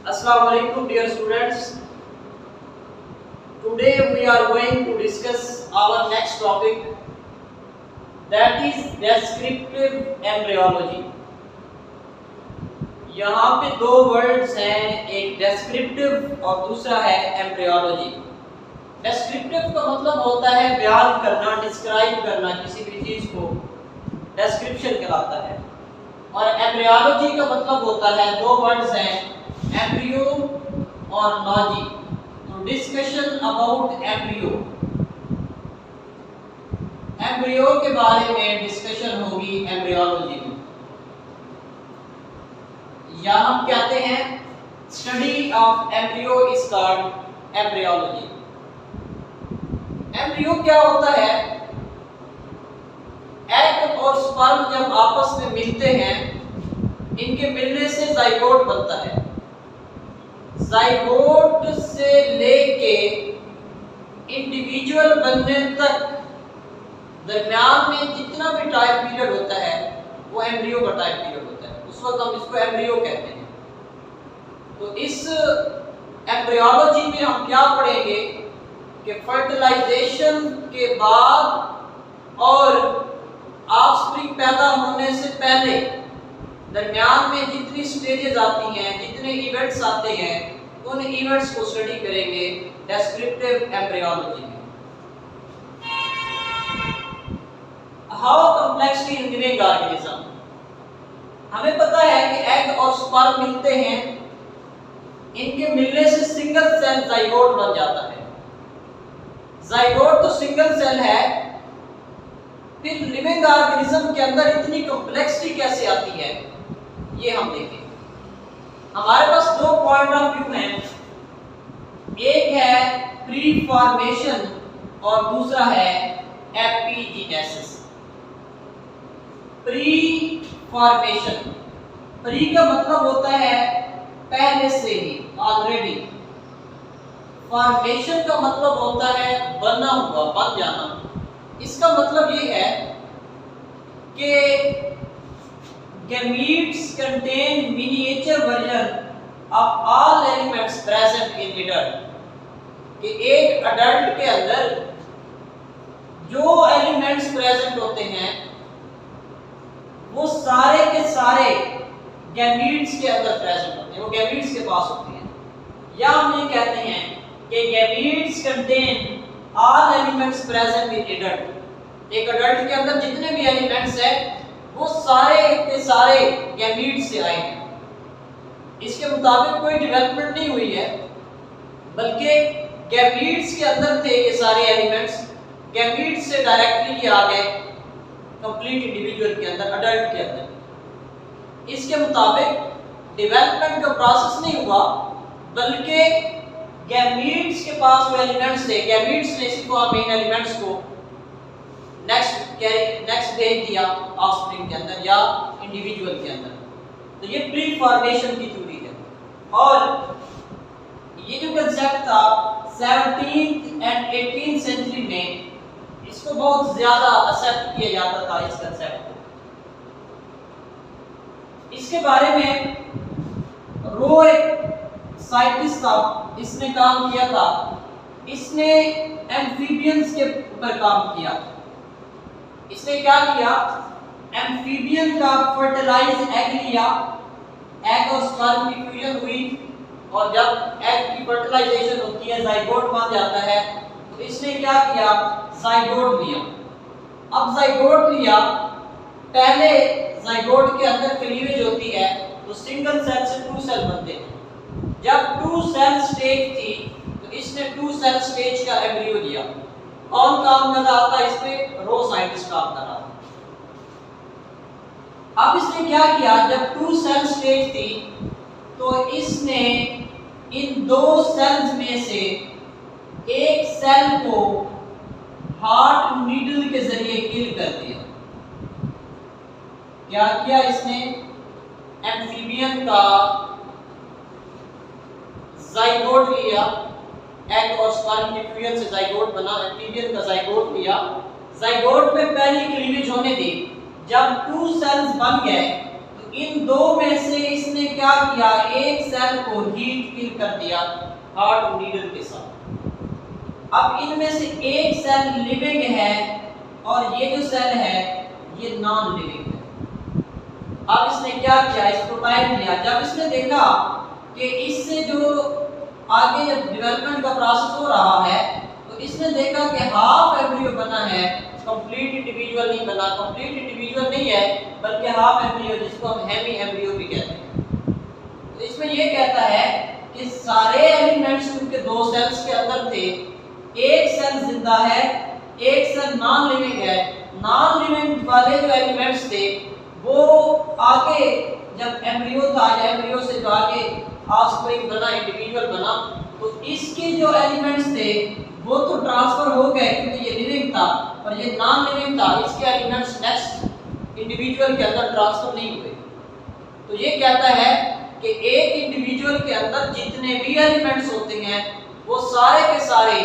Assalamu alaikum dear students. Today we are going to discuss our next topic, that is descriptive embryology. यहाँ पे दो words हैं, एक descriptive और दूसरा है embryology. Descriptive का मतलब होता है बयान करना, डिस्क्राइब करना, किसी भी चीज को description कहलाता है, और embryology का मतलब होता है, दो वर्ड्स हैं, एम्ब्रियो और लॉजी. तो डिस्कशन अबाउट एम्ब्रियो, एम्ब्रियो के बारे में डिस्कशन होगी एम्ब्रियोलॉजी में, या हम कहते हैं study of embryo is called embryology. Embryo क्या होता है? एग और स्पर्म जब आपस में मिलते हैं, इनके मिलने से जाइगोट बनता है. जाइगोट से लेके इंडिविजुअल बनने तक दरम्यान में जितना भी टाइम पीरियड होता है वो एम्ब्रियो का टाइम पीरियड होता है. उस वक्त हम इसको एम्ब्रियो कहते हैं. तो इस एम्ब्रियोलॉजी में हम क्या पढ़ेंगे कि फर्टिलाइजेशन के बाद और ऑफस्प्रिंग पैदा होने से पहले दरमियान में जितनी स्टेजेस आती हैं, जितने इवेंट्स आते हैं, उन इवेंट्स को स्टडी करेंगे डिस्क्रिप्टिव एम्ब्रियोलॉजी में. How complexly in living organism. हमें पता है कि एग और स्पर्म मिलते हैं, इनके मिलने से सिंगल सेल जाइगोट बन जाता है. जाइगोट तो सिंगल सेल है, फिर लिविंग ऑर्गेनिज्म के अंदर इतनी कॉम्प्लेक्सिटी कैसे आती है ये हम देखेंगे. हमारे पास दो पॉइंट ऑफ व्यू हैं, एक है प्री फॉर्मेशन और दूसरा है एपिजीनेसिस. प्री फॉर्मेशन, प्री का मतलब होता है पहले से ही, ऑलरेडी. फॉर्मेशन का मतलब होता है बना हुआ, बन जाना. इसका मतलब ये है कि gametes contain miniature version of all elements present in adult. कि एक अडल्ट के अंदर जो एलिमेंट्स प्रेजेंट होते हैं वो सारे के सारे गैमीट्स के अंदर प्रेजेंट होते हैं, वो गैमीट्स के पास होते हैं. या हम ये कहते हैं कि gametes contain all elements present in adult. एक अडल्ट के अंदर जितने भी एलिमेंट्स हैं वो सारे के सारे गैमीट्स से आए हैं. इसके मुताबिक कोई डेवलपमेंट नहीं हुई है, बल्कि गैमीट्स के अंदर थे ये सारे एलिमेंट्स, गैमीट्स से डायरेक्टली ये आ गए कंप्लीट इंडिविजुअल के अंदर, अडल्ट के अंदर. इसके मुताबिक डेवलपमेंट का प्रोसेस नहीं हुआ, बल्कि गैमीट्स के पास वो एलिमेंट्स थे, गैमीट्स ने इसी फॉर्मेशन एलिमेंट्स को नेक्स्ट भेज दिया ऑफस्प्रिंग के अंदर या इंडिविजुअल के अंदर. तो ये प्री फॉर्मेशन की थ्योरी है. और ये जो कंसेप्ट था 17th एंड 18th सेंचुरी में इसको बहुत ज्यादा एक्सेप्ट किया जाता था, इस कंसेप्ट को. इसके बारे में रो एक साइंटिस्ट था, इसने काम किया था. इसने एम्फीबियंस के ऊपर काम किया. इसने क्या किया, एम्फीबियन का फर्टिलाइज एग लिया, एग और स्पर्म की फ्यूजन हुई, और जब एग की फर्टिलाइजेशन होती है, जाइगोट बन जाता है. तो इसने क्या किया, जाइगोट लिया. अब जाइगोट लिया, पहले जाइगोट के अंदर क्लीवेज होती है, तो सिंगल सेल से टू सेल बनते हैं. जब टू सेल स्टेज थी तो इसने टू सेल स्टेज का एम्ब्रियो लिया. कौन काम कर रहा था इस पे? रो साइंटिस्ट काम कर रहा था. अब इसने क्या किया, जब टू सेल स्टेज थी तो इसने इन दो सेल्स में से एक सेल को हार्ट नीडल के जरिए किल कर दिया. क्या किया इसने, एम्फीबियन का जाइगोट लिया, एग और स्पर्म की फ्यूजन से जाइगोट बना, एम्फीबियन का जाइगोट लिया. जाइगोट में पहली क्लीवेज होने दी. जब टू सेल्स बन गए तो इन दो में से इसने क्या किया, एक सेल को हीट किल कर दिया हार्ट नीडल के साथ। अब इनमें से एक सेल लिविंग है और ये जो सेल है ये नॉन लिविंग है। अब इसने क्या किया, इसको टाइम दिया। जब इसने देखा कि इससे जो आगे जब डेवलपमेंट का प्रोसेस हो रहा है तो इसने देखा कि हाफ एम्ब्रियो बना है, कंप्लीट इंडिविजुअल नहीं बना। कंप्लीट इंडिविजुअल नहीं है बल्कि हाफ एम्ब्रियो, जिसको हम हेमी एम्ब्रियो भी कहते हैं। तो इसमें ये कहता है कि सारे एलिमेंट्स उनके दो सेल्स के अंदर थे, एक सेल जिंदा है, एक सेल नॉन लिविंग है। नॉन लिविंग वाले जो एलिमेंट्स थे वो आगे जब एम्ब्रियो था, एम्ब्रियो से जो आगे ऑफस्प्रिंग बना, इंडिविजुअल बना, तो इसके जो एलिमेंट्स थे वो तो ट्रांसफर हो गए क्योंकि ये लिविंग था, और ये नॉन लिविंग था, इसके एलिमेंट्स नेक्स्ट इंडिविजुअल के अंदर ट्रांसफर नहीं हुए। तो ये कहता है कि एक इंडिविजुअल के अंदर जितने भी एलिमेंट्स होते हैं वो सारे के सारे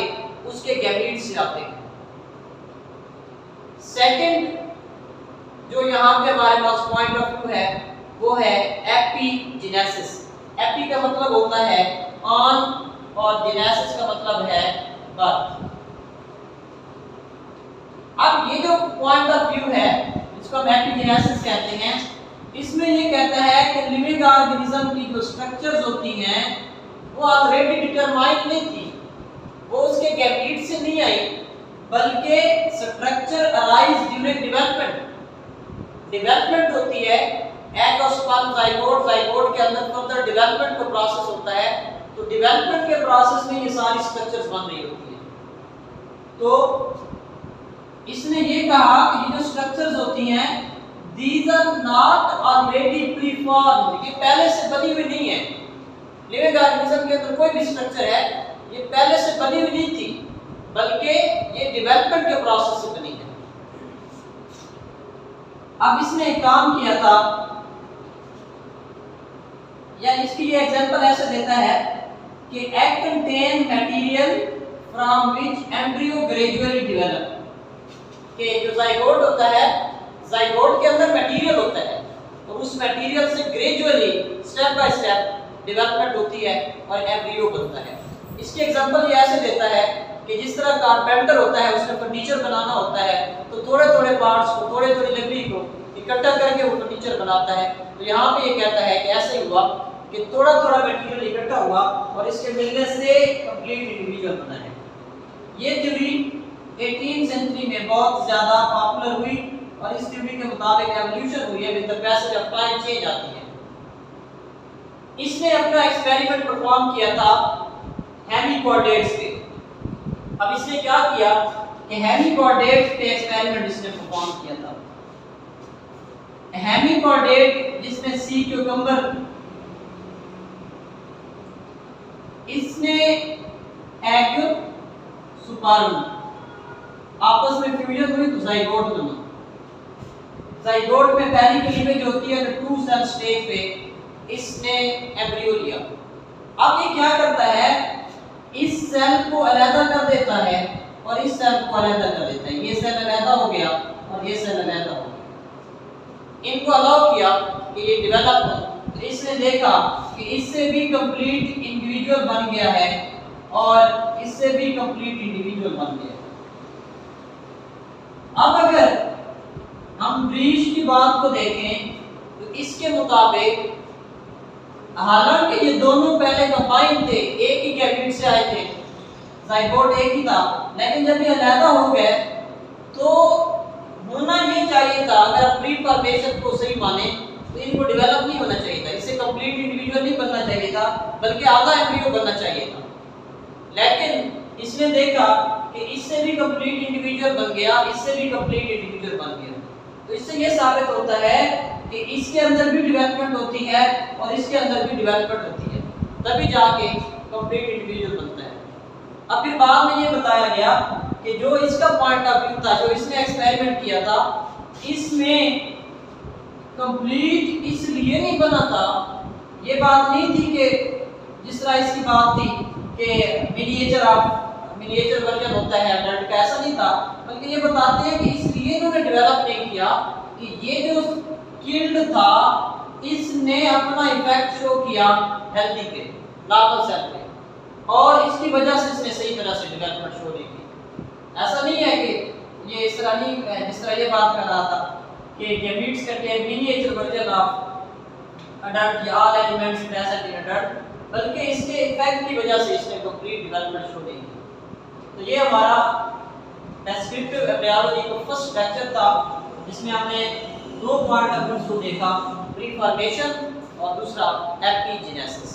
उसके गैमीट से आते हैं। सेकंड जो यहाँ पे हमारे पास पॉइंट ऑफ व्यू है वो है एपिजेनेसिस। एपी का मतलब होता है ऑन और जेनेसिस का मतलब है बर्थ। अब ये जो पॉइंट ऑफ व्यू है इसको हम एपिजेनेसिस कहते हैं। इसमें ये कहता है कि लिविंग ऑर्गेनिज्म की जो स्ट्रक्चर्स होती हैं वो ऑलरेडी डिटरमाइंड नहीं थी, वो उसके गैमीट से नहीं आई, बल्कि structure arise during development. Development होती है, एग और स्पर्म, जाइगोट, जाइगोट के अंदर फर्दर डेवलपमेंट का प्रोसेस होता है। तो डेवलपमेंट के प्रोसेस में ये सारी स्ट्रक्चर्स बन रही होती है। तो इसने ये कहा कि ये जो स्ट्रक्चर्स होती हैं these are not already preformed, ये पहले से बनी हुई नहीं है। लिविंग ऑर्गेनिज्म के अंदर कोई भी स्ट्रक्चर है ये पहले से बनी हुई नहीं थी, बल्कि ये डेवलपमेंट के प्रोसेस से बनी है। अब इसने एक काम किया था, या इसकी ये एग्जांपल ऐसे देता है कि egg contain material from which embryo gradually develop. कि जो जाइगोट होता है, जाइगोट के अंदर मटेरियल होता है और उस मटेरियल से gradually step by step development होती है और एम्ब्रियो बनता है। इसकी एग्जांपल ये ऐसे देता है कि जिस तरह कारपेंटर होता है, उसने फर्नीचर बनाना होता है तो थोड़े थोड़े पार्ट्स को, थोड़े थोड़े लकड़ी को इकट्ठा करके वो फर्नीचर बनाता है। तो यहाँ पे ये कहता है कि ऐसे ही हुआ कि थोड़ा थोड़ा मटेरियल इकट्ठा हुआ और इसके मिलने से कंप्लीट इंडिविजुअल बना है। ये थ्योरी 18वीं सेंचुरी में बहुत ज्यादा पॉपुलर हुई और इस थ्योरी के मुताबिक एवोल्यूशन हुई है, with the passage of time change आती है। इसने अपना एक्सपेरिमेंट परफॉर्म किया था हेमिकॉर्डेट्स पे। अब इसने क्या किया कि हेमिकॉर्डेट्स पे एक्सपेरिमेंट इसने परफॉर्म किया था। हेमिकॉर्डेट जिसमें सी क्यूकम्बर, इसने एग स्पर्म आपस में फ्यूजन हुई तो जाइगोट बना। जाइगोट में पहली क्लीवेज होती है तो 2 सेल स्टेज पे इसने एम्ब्रियो लिया। अब ये क्या करता है, इस सेल को अलग कर देता है और इस सेल को अलग कर देता है। ये सेल अलग हो गया और ये सेल अलग हो गया। इनको अलाउ किया कि ये डेवलप हो। तो इसने देखा कि इससे भी कंप्लीट इंडिविजुअल बन गया है और इससे भी कंप्लीट इंडिविजुअल बन गया। अब अगर हम ब्रीच की बात को देखें तो इसके मुताबिक हालांकि ये दोनों पहले कंबाइन थे, एक ही गैमेट से आए थे, जाइगोट एक ही था, लेकिन जब ये अलग हो गए तो होना ये चाहिए था, अगर प्री फॉर्मेशन को सही माने तो इनको डेवलप नहीं होना चाहिए था, इससे कंप्लीट इंडिविजुअल नहीं बनना चाहिए था, बल्कि आधा एम्ब्रियो बनना चाहिए था। लेकिन इसने देखा कि इससे भी कंप्लीट इंडिविजुअल बन गया, इससे भी कंप्लीट इंडिविजुअल बन गया। तो इससे ये साबित होता है कि इसके अंदर भी डेवलपमेंट होती है और इसके अंदर भी डेवलपमेंट होती है, तभी जाके कंप्लीट इंडिविजुअल बनता है। अब फिर बाद में ये बताया गया कि जो इसका पॉइंट ऑफ व्यू था, जो इसने एक्सपेरिमेंट किया था, इसमें कंप्लीट इसलिए नहीं बना था, ये बात नहीं थी कि जिस तरह इसकी बात थी कि मिनिएचर वर्जन होता है अडल्ट का, ऐसा नहीं था, बल्कि ये बताते हैं कि इसलिए इन्होंने डेवलप नहीं किया कि ये जो किल्ड था इसने अपना इफेक्ट शो किया हेल्दी पे, नॉर्मल सेल पे, और इसकी वजह से इसने सही तरह से डेवलपमेंट शो नहीं की। ऐसा नहीं है कि ये इस तरह नहीं, जिस तरह ये बात कर रहा था कि gametes contain miniature version of adult या all elements present in adult, बल्कि इसके इफेक्ट की वजह से इसने कंप्लीट डेवलपमेंट शो नहीं की। तो ये हमारा डिस्क्रिप्टिव एम्ब्रियोलॉजी का फर्स्ट लेक्चर था, जिसमें हमने दो पॉइंट ऑफ व्यू देखा, प्री फॉर्मेशन और दूसरा एपिजेनेसिस।